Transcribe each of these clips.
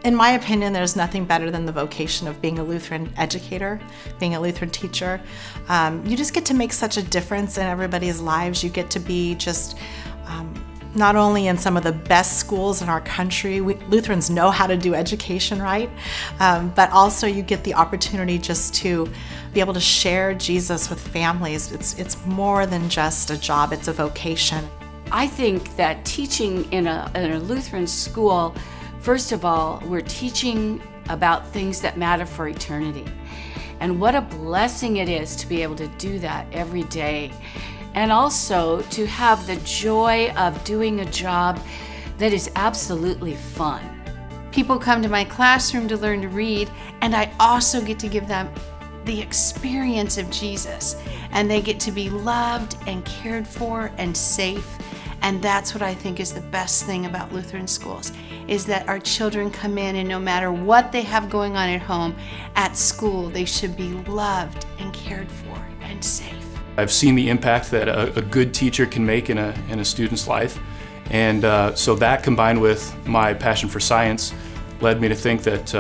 In my opinion, there's nothing better than the vocation of being a Lutheran educator, being a Lutheran teacher. You just get to make such a difference in everybody's lives. You get to be just not only in some of the best schools in our country, Lutherans know how to do education right, but also you get the opportunity just to be able to share Jesus with families. It's more than just a job, it's a vocation. I think that teaching in a Lutheran school, first of all, we're teaching about things that matter for eternity. And what a blessing it is to be able to do that every day. And also to have the joy of doing a job that is absolutely fun. People come to my classroom to learn to read, and I also get to give them the experience of Jesus. And they get to be loved and cared for and safe. And that's what I think is the best thing about Lutheran schools, is that our children come in and no matter what they have going on at home, at school, they should be loved and cared for and safe. I've seen the impact that a good teacher can make in a student's life. And so that combined with my passion for science led me to think that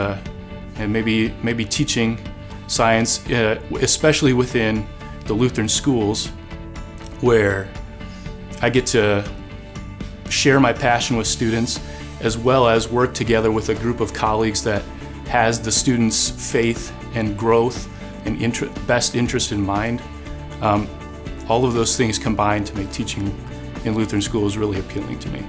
and maybe teaching science, especially within the Lutheran schools, where I get to share my passion with students as well as work together with a group of colleagues that has the students' faith and growth and best interest in mind. All of those things combined to make teaching in Lutheran schools really appealing to me.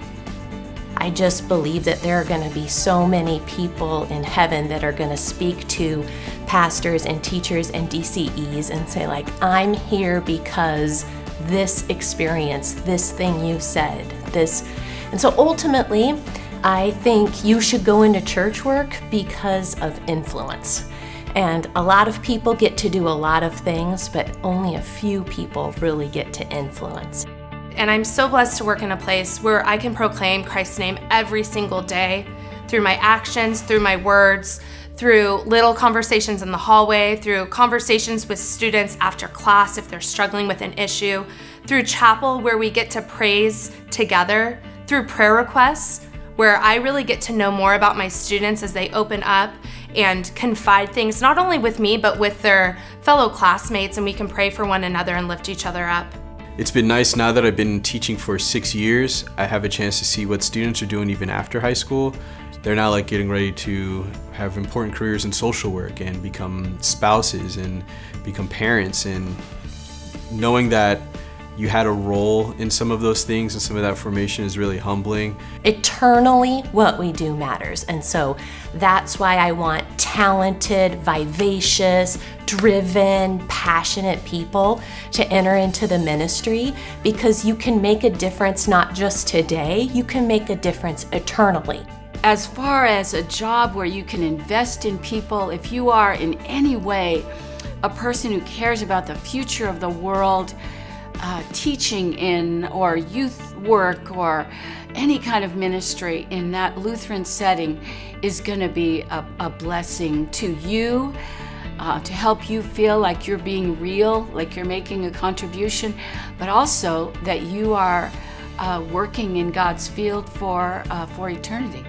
I just believe that there are going to be so many people in heaven that are going to speak to pastors and teachers and DCEs and say, like, I'm here because this experience, this thing you said, this. And so ultimately, I think you should go into church work because of influence. And a lot of people get to do a lot of things, but only a few people really get to influence. And I'm so blessed to work in a place where I can proclaim Christ's name every single day through my actions, through my words, through little conversations in the hallway, through conversations with students after class if they're struggling with an issue, through chapel where we get to praise together, through prayer requests where I really get to know more about my students as they open up and confide things not only with me but with their fellow classmates, and we can pray for one another and lift each other up. It's been nice now that I've been teaching for 6 years. I have a chance to see what students are doing even after high school. They're now like getting ready to have important careers in social work and become spouses and become parents, and knowing that you had a role in some of those things and some of that formation is really humbling. Eternally, what we do matters. And so that's why I want talented, vivacious, driven, passionate people to enter into the ministry, because you can make a difference not just today, you can make a difference eternally. As far as a job where you can invest in people, if you are in any way a person who cares about the future of the world, teaching in or youth work or any kind of ministry in that Lutheran setting is going to be a blessing to you, to help you feel like you're being real, like you're making a contribution, but also that you are working in God's field for eternity.